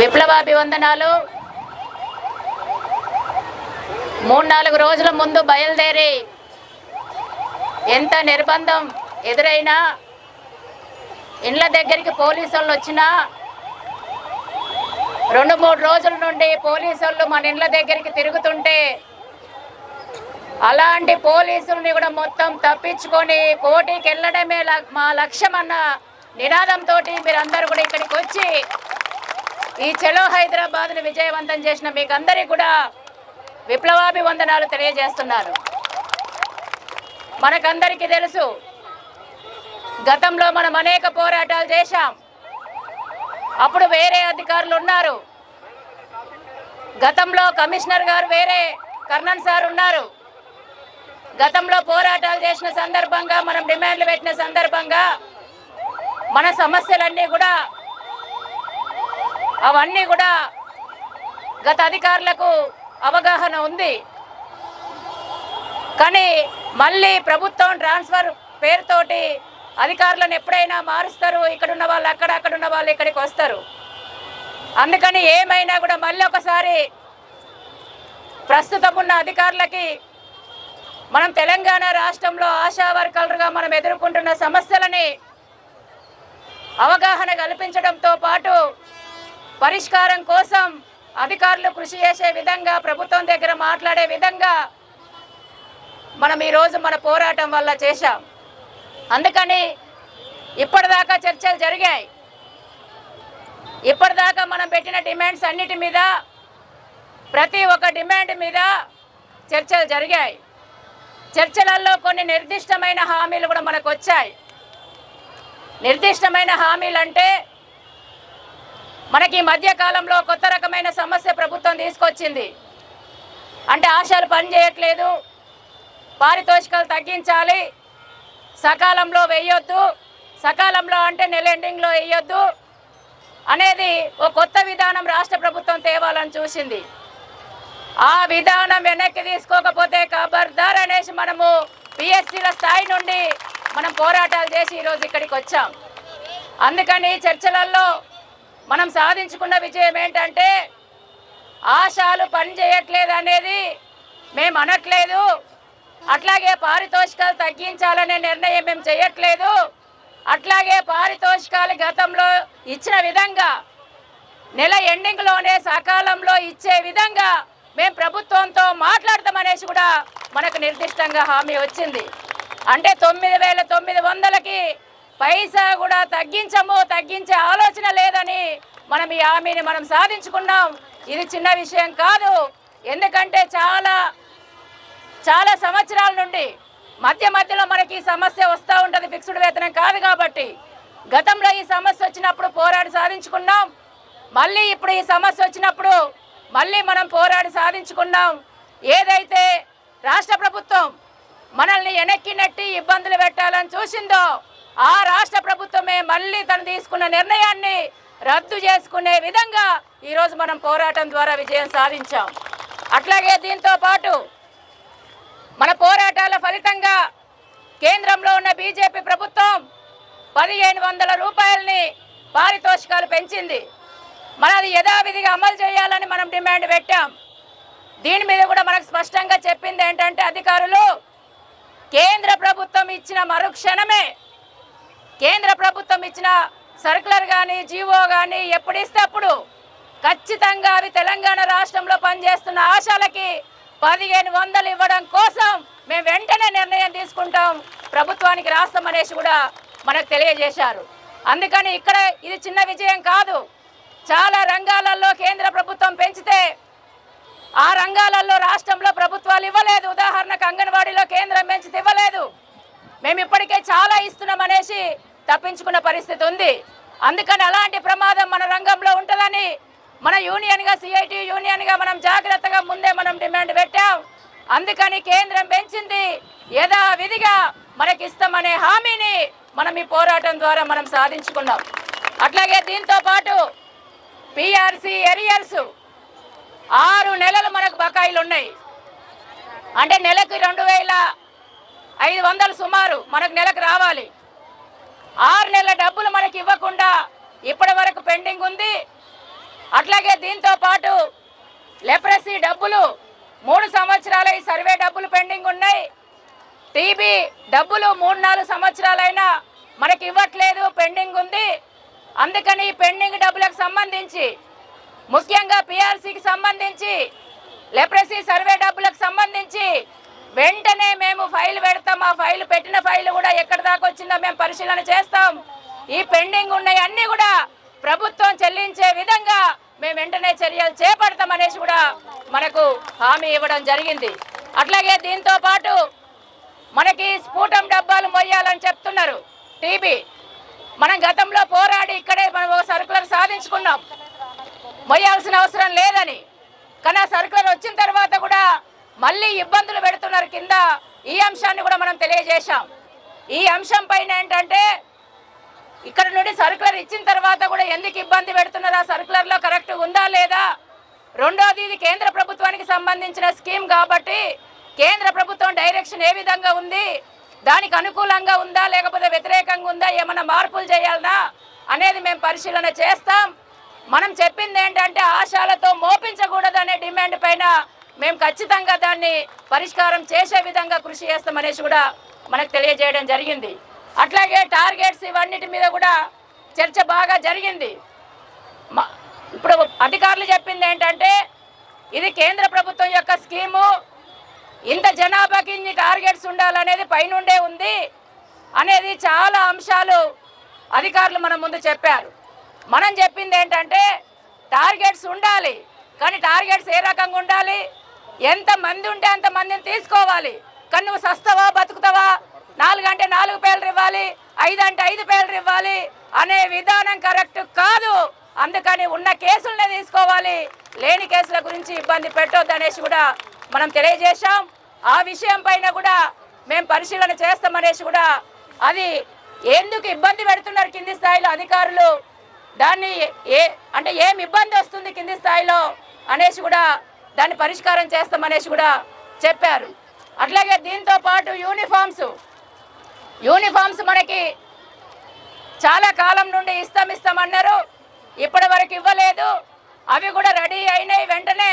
విప్లవాభివందనాలు. 3-4 రోజుల ముందు బయలుదేరి ఎంత నిర్బంధం ఎదురైనా, ఇండ్ల దగ్గరికి పోలీసు వాళ్ళు వచ్చినా, 2-3 రోజుల నుండి పోలీసు వాళ్ళు మన ఇండ్ల దగ్గరికి తిరుగుతుంటే అలాంటి పోలీసుల్ని కూడా మొత్తం తప్పించుకొని పోటీకి వెళ్ళడమే మా లక్ష్యం అన్న నినాదంతో మీరందరూ కూడా ఇక్కడికి వచ్చి ఈ చలో హైదరాబాద్ని విజయవంతం చేసిన మీకు అందరికీ కూడా విప్లవాభివందనాలు తెలియజేస్తున్నాను. మనకందరికీ తెలుసు, గతంలో మనం అనేక పోరాటాలు చేశాం. అప్పుడు వేరే అధికారులు ఉన్నారు. గతంలో కమిషనర్ గారు వేరే, కర్ణన్ సార్ ఉన్నారు. గతంలో పోరాటాలు చేసిన సందర్భంగా, మనం డిమాండ్లు పెట్టిన సందర్భంగా మన సమస్యలన్నీ కూడా, అవన్నీ కూడా గత అధికారులకు అవగాహన ఉంది. కానీ మళ్ళీ ప్రభుత్వం ట్రాన్స్ఫర్ పేరుతోటి అధికారులను ఎప్పుడైనా మారుస్తారు. ఇక్కడున్న వాళ్ళు అక్కడ, అక్కడున్న వాళ్ళు ఇక్కడికి వస్తారు. అందుకని ఏమైనా కూడా మళ్ళీ ఒకసారి ప్రస్తుతం ఉన్న అధికారులకి మనం తెలంగాణ రాష్ట్రంలో ఆశా వర్కర్లుగా మనం ఎదుర్కొంటున్న సమస్యలని అవగాహన కల్పించడంతో పాటు పరిష్కారం కోసం అధికారులు కృషి చేసే విధంగా, ప్రభుత్వం దగ్గర మాట్లాడే విధంగా మనం ఈరోజు మన పోరాటం వల్ల చేశాం. అందుకని ఇప్పటిదాకా చర్చలు జరిగాయి. ఇప్పటిదాకా మనం పెట్టిన డిమాండ్స్ అన్నిటి మీద, ప్రతి ఒక్క డిమాండ్ మీద చర్చలు జరిగాయి. చర్చలలో కొన్ని నిర్దిష్టమైన హామీలు కూడా మనకు వచ్చాయి. నిర్దిష్టమైన హామీలు అంటే, మనకి ఈ మధ్యకాలంలో కొత్త రకమైన సమస్య ప్రభుత్వం తీసుకొచ్చింది. అంటే ఆశాలు పనిచేయట్లేదు, పారితోషికాలు తగ్గించాలి, సకాలంలో వేయొద్దు, సకాలంలో అంటే నెల ఎండింగ్లో వేయొద్దు అనేది ఒక కొత్త విధానం రాష్ట్ర ప్రభుత్వం తేవాలని చూసింది. ఆ విధానం వెనక్కి తీసుకోకపోతే ఖబర్దార్ అనేసి మనము పిఎస్సీల స్థాయి నుండి మనం పోరాటాలు చేసి ఈరోజు ఇక్కడికి వచ్చాం. అందుకని చర్చలలో మనం సాధించుకున్న విజయం ఏంటంటే, ఆశాలు పనిచేయట్లేదు అనేది మేము అనట్లేదు, అట్లాగే పారితోషికాలు తగ్గించాలనే నిర్ణయం మేము చేయట్లేదు, అట్లాగే పారితోషికాలు గతంలో ఇచ్చిన విధంగా నెల ఎండింగ్లోనే సకాలంలో ఇచ్చే విధంగా మేము ప్రభుత్వంతో మాట్లాడతామనేసి కూడా మనకు నిర్దిష్టంగా హామీ వచ్చింది. అంటే 9,900కి పైసా కూడా తగ్గించే ఆలోచన లేదని మనం ఈ హామీని మనం సాధించుకున్నాం. ఇది చిన్న విషయం కాదు. ఎందుకంటే చాలా సంవత్సరాల నుండి మధ్యలో మనకి ఈ సమస్య వస్తూ ఉంటుంది. ఫిక్స్డ్ వేతనం కాదు కాబట్టి గతంలో ఈ సమస్య వచ్చినప్పుడు పోరాడి సాధించుకున్నాం. మళ్ళీ ఇప్పుడు ఈ సమస్య వచ్చినప్పుడు మళ్ళీ మనం పోరాడి సాధించుకున్నాం. ఏదైతే రాష్ట్ర ప్రభుత్వం మనల్ని వెనక్కి నెట్టి ఇబ్బందులు పెట్టాలని చూసిందో, ఆ రాష్ట్ర ప్రభుత్వమే మళ్ళీ తను తీసుకున్న నిర్ణయాన్ని రద్దు చేసుకునే విధంగా ఈరోజు మనం పోరాటం ద్వారా విజయం సాధించాం. అట్లాగే దీంతో పాటు మన పోరాటాల ఫలితంగా కేంద్రంలో ఉన్న బీజేపీ ప్రభుత్వం 1,500 రూపాయలని పారితోషికాలు పెంచింది. మనది యథావిధిగా అమలు చేయాలని మనం డిమాండ్ పెట్టాం. దీని మీద కూడా మనకు స్పష్టంగా చెప్పింది ఏంటంటే, అధికారులు కేంద్ర ప్రభుత్వం ఇచ్చిన మరుక్షణమే, కేంద్ర ప్రభుత్వం ఇచ్చిన సర్కులర్ కానీ జీవో కానీ ఎప్పుడు ఇస్తే అప్పుడు ఖచ్చితంగా అవి తెలంగాణ రాష్ట్రంలో పనిచేస్తున్న ఆశాలకి 1,500 ఇవ్వడం కోసం మేము వెంటనే నిర్ణయం తీసుకుంటాం, ప్రభుత్వానికి రాస్తామనేసి కూడా మనకు తెలియజేశారు. అందుకని ఇక్కడ ఇది చిన్న విజయం కాదు. చాలా రంగాలలో కేంద్ర ప్రభుత్వం పెంచితే ఆ రంగాలలో రాష్ట్రంలో ప్రభుత్వాలు ఇవ్వలేదు. ఉదాహరణకు అంగన్వాడీలో కేంద్రం పెంచితే ఇవ్వలేదు. మేము ఇప్పటికే చాలా ఇస్తున్నామనేసి తప్పించుకున్న పరిస్థితి ఉంది. అందుకని అలాంటి ప్రమాదం మన రంగంలో ఉంటుందని మన యూనియన్గా, సిఐటి యూనియన్గా మనం జాగ్రత్తగా ముందే మనం డిమాండ్ పెట్టాం. అందుకని కేంద్రం పెంచింది యథావిధిగా మనకి ఇస్తామనే హామీని మనం ఈ పోరాటం ద్వారా మనం సాధించుకున్నాం. అట్లాగే దీంతో పాటు పిఆర్సీ ఎరియర్స్ 6 నెలలు మనకు బకాయిలు ఉన్నాయి. అంటే నెలకు 2,500 సుమారు మనకు నెలకు రావాలి. 6 నెలల డబ్బులు మనకి ఇవ్వకుండా ఇప్పటి వరకు పెండింగ్ ఉంది. అట్లాగే దీంతో పాటు లెప్రసీ డబ్బులు 3 సంవత్సరాల ఈ సర్వే డబ్బులు పెండింగ్ ఉన్నాయి. టీబీ డబ్బులు 3-4 సంవత్సరాలైనా మనకి ఇవ్వట్లేదు, పెండింగ్ ఉంది. అందుకని పెండింగ్ డబ్బులకు సంబంధించి ముఖ్యంగా పిఆర్సీకి సంబంధించి లెప్రసీ సర్వే డబ్బులకు సంబంధించి వెంటనే మేము ఫైల్ పెడతాం. ఆ ఫైల్ పెట్టిన ఫైల్ కూడా ఎక్కడి దాకా వచ్చిందో మేము పరిశీలన చేస్తాం. ఈ పెండింగ్ ఉన్నాయి అన్నీ కూడా ప్రభుత్వం చెల్లించే విధంగా మేము వెంటనే చర్యలు చేపడతామనేసి కూడా మనకు హామీ ఇవ్వడం జరిగింది. అట్లాగే దీంతో పాటు మనకి స్ఫూటం డబ్బాలు మొయ్యాలని చెప్తున్నారు. టీబీ మనం గతంలో పోరాడి ఇక్కడే మనం ఒక సర్కులర్ సాధించుకున్నాం, మొయ్యాల్సిన అవసరం లేదని. కానీ ఆ సర్కులర్ వచ్చిన తర్వాత కూడా మళ్ళీ ఇబ్బందులు పెడుతున్నారు కింద. ఈ అంశాన్ని కూడా మనం తెలియజేశాం. ఈ అంశం పైన ఏంటంటే ఇక్కడ నుండి సర్కులర్ ఇచ్చిన తర్వాత కూడా ఎందుకు ఇబ్బంది పెడుతున్నారు, ఆ సర్కులర్లో కరెక్ట్ ఉందా లేదా. రెండోది, ఇది కేంద్ర ప్రభుత్వానికి సంబంధించిన స్కీమ్ కాబట్టి కేంద్ర ప్రభుత్వం డైరెక్షన్ ఏ విధంగా ఉంది, దానికి అనుకూలంగా ఉందా లేకపోతే వ్యతిరేకంగా ఉందా, ఏమైనా మార్పులు చేయాలనా అనేది మేము పరిశీలన చేస్తాం. మనం చెప్పింది ఏంటంటే ఆశాలతో మోపించకూడదు అనే డిమాండ్ పైన మేము ఖచ్చితంగా దాన్ని పరిష్కారం చేసే విధంగా కృషి చేస్తామనేసి కూడా మనకు తెలియజేయడం జరిగింది. అట్లాగే టార్గెట్స్ ఇవన్నిటి మీద కూడా చర్చ బాగా జరిగింది. ఇప్పుడు అధికారులు చెప్పింది ఏంటంటే ఇది కేంద్ర ప్రభుత్వం యొక్క స్కీము, ఇంత జనాభాకి ఇన్ని టార్గెట్స్ ఉండాలనేది పైనుండే ఉంది అనేది చాలా అంశాలు అధికారులు మన ముందు చెప్పారు. మనం చెప్పింది ఏంటంటే టార్గెట్స్ ఉండాలి, కానీ టార్గెట్స్ ఏ రకంగా ఉండాలి, ఎంతమంది ఉంటే అంతమందిని తీసుకోవాలి. కానీ నువ్వు సస్తావా బతుకుతావా, 4 అంటే 4 పేర్లు ఇవ్వాలి, 5 అంటే 5 పేర్లు ఇవ్వాలి అనే విధానం కరెక్ట్ కాదు. అందుకని ఉన్న కేసులనే తీసుకోవాలి, లేని కేసుల గురించి ఇబ్బంది పెట్టొద్దు అనేసి కూడా మనం తెలియజేశాం. ఆ విషయం పైన కూడా మేము పరిశీలన చేస్తామనేసి కూడా, అది ఎందుకు ఇబ్బంది పెడుతున్నారు కింది స్థాయిలో అధికారులు, దాన్ని అంటే ఏం ఇబ్బంది వస్తుంది కింది స్థాయిలో అనేసి కూడా దాన్ని పరిష్కారం చేస్తామనేసి కూడా చెప్పారు. అట్లాగే దీంతో పాటు యూనిఫామ్స్ మనకి చాలా కాలం నుండి ఇస్తామన్నారు, ఇప్పటి వరకు ఇవ్వలేదు. అవి కూడా రెడీ అయినాయి, వెంటనే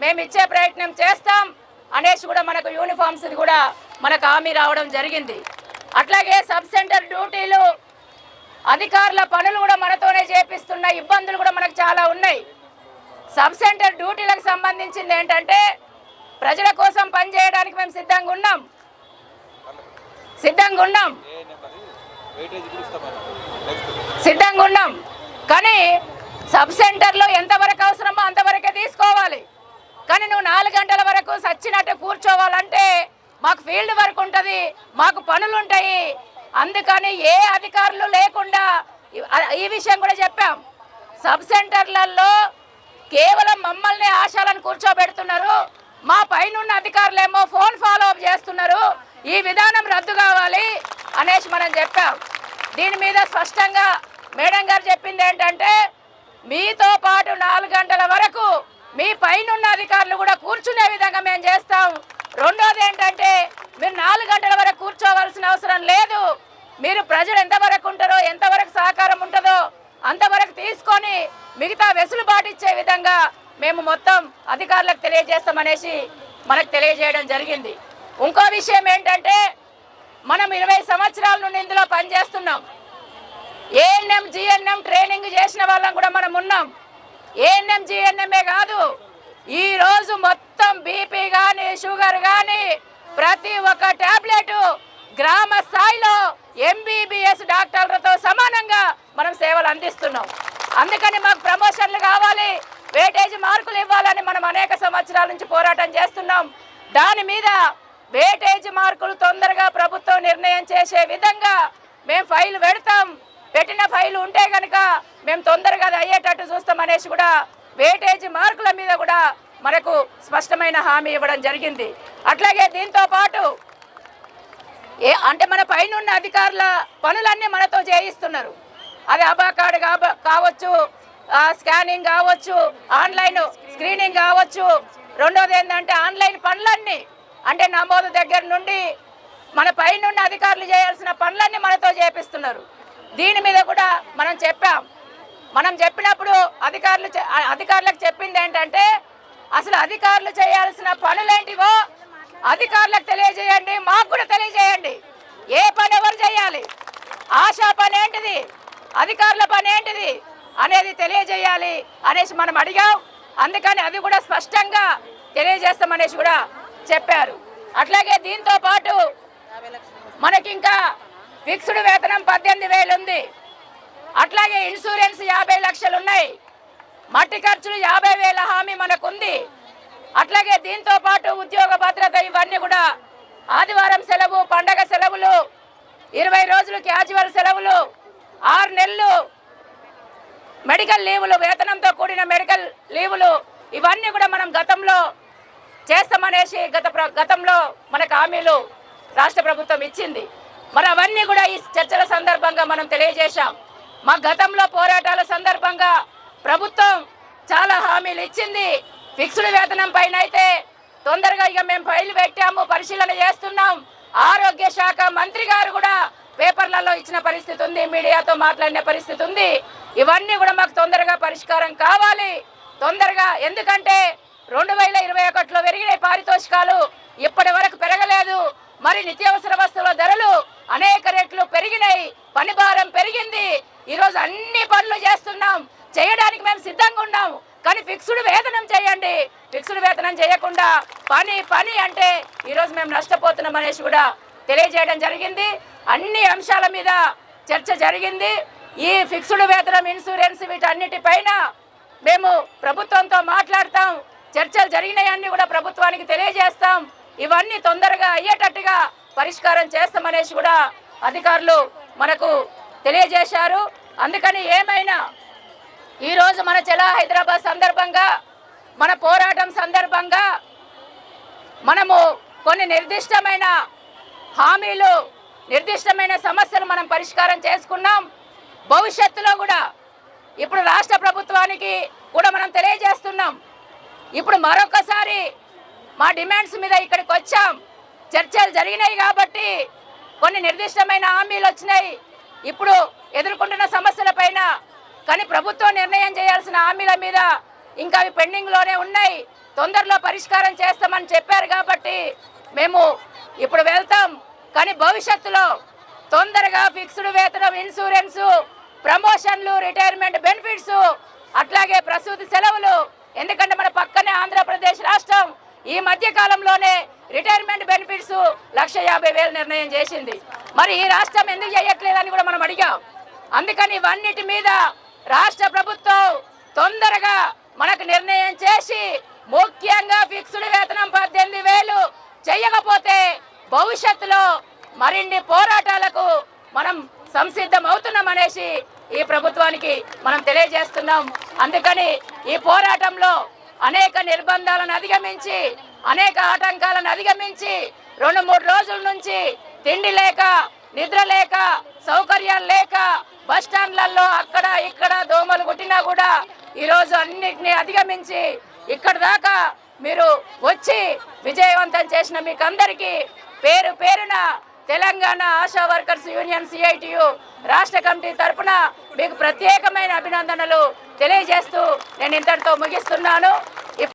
మేము ఇచ్చే ప్రయత్నం చేస్తాం అనేసి కూడా మనకు యూనిఫామ్స్ కూడా మనకు హామీ రావడం జరిగింది. అట్లాగే సబ్ సెంటర్ డ్యూటీలు అధికారుల పనులు కూడా మనతోనే చేపిస్తున్న ఇబ్బందులు కూడా మనకు చాలా ఉన్నాయి. సబ్ సెంటర్ డ్యూటీలకు సంబంధించింది ఏంటంటే ప్రజల కోసం పనిచేయడానికి మేము సిద్ధంగా ఉన్నాం. కానీ సబ్ సెంటర్లో ఎంతవరకు అవసరమో అంతవరకే తీసుకోవాలి. కానీ నువ్వు 4 గంటల వరకు సచ్చినట్టు కూర్చోవాలంటే మాకు ఫీల్డ్ వర్క్ ఉంటుంది, మాకు పనులు ఉంటాయి. అందుకని ఏ అధికారులు లేకుండా ఈ విషయం కూడా చెప్పాం. సబ్ సెంటర్లలో కేవలం మమ్మల్ని ఆశాలను కూర్చోబెడుతున్నారు, మా పైనున్న అధికారులేమో ఫోన్ ఫాలో అప్ చేస్తున్నారు. ఈ విధానం రద్దు కావాలి అనేసి మనం చెప్పాం. దీని మీద స్పష్టంగా మేడం గారు చెప్పింది ఏంటంటే మీతో పాటు 4 గంటల వరకు మీ పైనున్న అధికారులు కూడా కూర్చునే విధంగా మేము చేస్తాం. రెండోది ఏంటంటే మీరు 4 గంటల వరకు కూర్చోవలసిన అవసరం లేదు. మీరు ప్రజలు ఎంతవరకు ఉంటారో, ఎంతవరకు సహకారం ఉంటుందో అంతవరకు తీసుకొని మిగతా వెసులుబాటు ఇచ్చే విధంగా మేము మొత్తం అధికారులకు తెలియజేస్తామనేసి మనకు తెలియజేయడం జరిగింది. ఇంకో విషయం ఏంటంటే మనం 20 సంవత్సరాల నుండి ఇందులో పనిచేస్తున్నాం. ఏఎన్ఎం జిఎన్ఎం ట్రైనింగ్ చేసిన వాళ్ళం కూడా మనం ఉన్నాం. ఏఎన్ఎం జిఎన్ఎంఏ కాదు, ఈరోజు మొత్తం బీపీ కానీ షుగర్ కానీ ప్రతి ఒక్క టాబ్లెట్ గ్రామ స్థాయిలో ఎంబీబీఎస్ డాక్టర్లతో సమానంగా మనం సేవలు అందిస్తున్నాం. అందుకని మాకు ప్రమోషన్లు కావాలి, వేటేజ్ మార్కులు ఇవ్వాలని మనం అనేక సంవత్సరాల నుంచి పోరాటం చేస్తున్నాం. దాని మీద వేటేజ్ మార్కులు తొందరగా ప్రభుత్వం నిర్ణయం చేసే విధంగా మేము ఫైల్ పెడతాం. పెట్టిన ఫైల్ ఉంటే కనుక మేము తొందరగా అది అయ్యేటట్టు చూస్తామనేసి కూడా వేటేజ్ మార్కుల మీద కూడా మనకు స్పష్టమైన హామీ ఇవ్వడం జరిగింది. అట్లాగే దీంతో పాటు అంటే మన పైనున్న అధికారుల పనులన్నీ మనతో చేయిస్తున్నారు. అది ఆధార్ కార్డు కావచ్చు, స్కానింగ్ కావచ్చు, ఆన్లైన్ స్క్రీనింగ్ కావచ్చు. రెండోది ఏంటంటే ఆన్లైన్ పనులన్నీ అంటే నమోదు దగ్గర నుండి మన పైనున్న అధికారులు చేయాల్సిన పనులన్నీ మనతో చేపిస్తున్నారు. దీని మీద కూడా మనం చెప్పాం, మనం చెప్పినప్పుడు అధికారులకు చెప్పింది ఏంటంటే అసలు అధికారులు చేయాల్సిన పనులేంటివో అధికారులకు తెలియజేయండి, మాకు కూడా తెలియజేయండి. ఏ పని ఎవరు చేయాలి, ఆశా పని ఏంటిది, అధికారుల పని ఏంటిది అనేది తెలియజేయాలి అనేసి మనం అడిగాం. అందుకని అది కూడా స్పష్టంగా తెలియజేస్తామనేసి కూడా చెప్పారు. అట్లాగే దీంతో పాటు మనకి ఇంకా ఫిక్స్డ్ వేతనం 18,000 ఉంది. అట్లాగే ఇన్సూరెన్స్ 50 లక్షలు ఉన్నాయి. మట్టి ఖర్చులు 50,000 హామీ మనకుంది. అట్లాగే దీంతో పాటు ఉద్యోగ భద్రత ఇవన్నీ కూడా ఆదివారం సెలవు, పండగ సెలవులు, 20 రోజులు క్యాజువల్ సెలవులు, 6 నెలలు మెడికల్ లీవులు, వేతనంతో కూడిన మెడికల్ లీవులు ఇవన్నీ కూడా మనం గతంలో చేస్తామనేసి గతంలో మనకు హామీలు రాష్ట్ర ప్రభుత్వం ఇచ్చింది. మరి అవన్నీ కూడా ఈ చర్చల సందర్భంగా మనం తెలియజేశాం. మా గతంలో పోరాటాల సందర్భంగా ప్రభుత్వం చాలా హామీలు ఇచ్చింది. ఫిక్స్డ్ వేతనం పైన అయితే తొందరగా ఇక మేము ఫైల్ పెట్టాము, పరిశీలన చేస్తున్నాం. ఆరోగ్య శాఖ మంత్రి గారు కూడా పేపర్లలో ఇచ్చిన పరిస్థితి ఉంది, మీడియాతో మాట్లాడిన పరిస్థితి ఉంది. ఇవన్నీ కూడా మాకు తొందరగా పరిష్కారం కావాలి తొందరగా. ఎందుకంటే 2021లో పెరిగిన పారితోషికాలు ఇప్పటి వరకు పెరగలేదు. మరి నిత్యావసర వస్తువుల ధరలు అనేక రెట్లు పెరిగినాయి, పని భారం పెరిగింది. ఈరోజు అన్ని పనులు చేస్తున్నాం, చేయడానికి మేము సిద్ధంగా ఉన్నాం. కానీ ఫిక్స్డ్ వేతనం చేయండి, ఫిక్స్డ్ వేతనం చేయకుండా పని అంటే ఈరోజు మేము నష్టపోతున్నాం అనేసి కూడా తెలియజేయడం జరిగింది. అన్ని అంశాల మీద చర్చ జరిగింది. ఈ ఫిక్స్డ్ వేతనం, ఇన్సూరెన్స్ వీటన్నిటిపైన మేము ప్రభుత్వంతో మాట్లాడతాం. చర్చలు జరిగినాయన్నీ కూడా ప్రభుత్వానికి తెలియజేస్తాం. ఇవన్నీ తొందరగా అయ్యేటట్టుగా పరిష్కారం చేస్తామనేసి కూడా అధికారులు మనకు తెలియజేశారు. అందుకని ఏమైనా ఈరోజు మన చలో హైదరాబాద్ సందర్భంగా, మన పోరాటం సందర్భంగా మనము కొన్ని నిర్దిష్టమైన హామీలు, నిర్దిష్టమైన సమస్యలు మనం పరిష్కారం చేసుకున్నాం. భవిష్యత్తులో కూడా ఇప్పుడు రాష్ట్ర ప్రభుత్వానికి కూడా మనం తెలియజేస్తున్నాం. ఇప్పుడు మరొకసారి మా డిమాండ్స్ మీద ఇక్కడికి వచ్చాం. చర్చలు జరిగినాయి కాబట్టి కొన్ని నిర్దిష్టమైన హామీలు వచ్చినాయి ఇప్పుడు ఎదుర్కొంటున్న సమస్యల పైన. కానీ ప్రభుత్వం నిర్ణయం చేయాల్సిన హామీల మీద ఇంకా అవి పెండింగ్లోనే ఉన్నాయి. తొందరలో పరిష్కారం చేస్తామని చెప్పారు కాబట్టి మేము ఇప్పుడు వెళ్తాం. కానీ భవిష్యత్తులో తొందరగా ఫిక్స్డ్ వేతనం, ఇన్సూరెన్సు, ప్రమోషన్లు, రిటైర్మెంట్ బెనిఫిట్స్, అట్లాగే ప్రసూతి సెలవులు. ఎందుకంటే మన పక్కనే ఆంధ్రప్రదేశ్ రాష్ట్రం ఈ మధ్య కాలంలోనే రిటైర్మెంట్ బెనిఫిట్స్ 1,50,000 నిర్ణయం చేసింది. మరి ఈ రాష్ట్రం ఎందుకు చేయట్లేదని కూడా మనం అడిగాం. అందుకని ఇవన్నిటి మీద రాష్ట్ర ప్రభుత్వం తొందరగా మనకు నిర్ణయం చేసి ముఖ్యంగా ఫిక్స్డ్ వేతనం 18,000 చేయకపోతే భవిష్యత్తులో మరిన్ని పోరాటాలకు మనం సంసిద్ధం అవుతున్నామనేసి ఈ ప్రభుత్వానికి మనం తెలియజేస్తున్నాం. అందుకని ఈ పోరాటంలో అనేక నిర్బంధాలను అధిగమించి, అనేక ఆటంకాలను అధిగమించి 2-3 రోజుల నుంచి తిండి లేక, నిద్ర లేక, సౌకర్యాలు లేక బస్టాండ్లలో అక్కడ ఇక్కడ దోమలు కుట్టినా కూడా ఈరోజు అన్నిటినీ అధిగమించి ఇక్కడ దాకా మీరు వచ్చి విజయవంతం చేసిన మీకు అందరికీ పేరు పేరున Telangana ASHA workers union CITU రాష్ట్ర కమిటీ తరఫున మీకు ప్రత్యేకమైన అభినందనలు తెలియజేస్తూ నేను ఇంతటితో ముగిస్తున్నాను.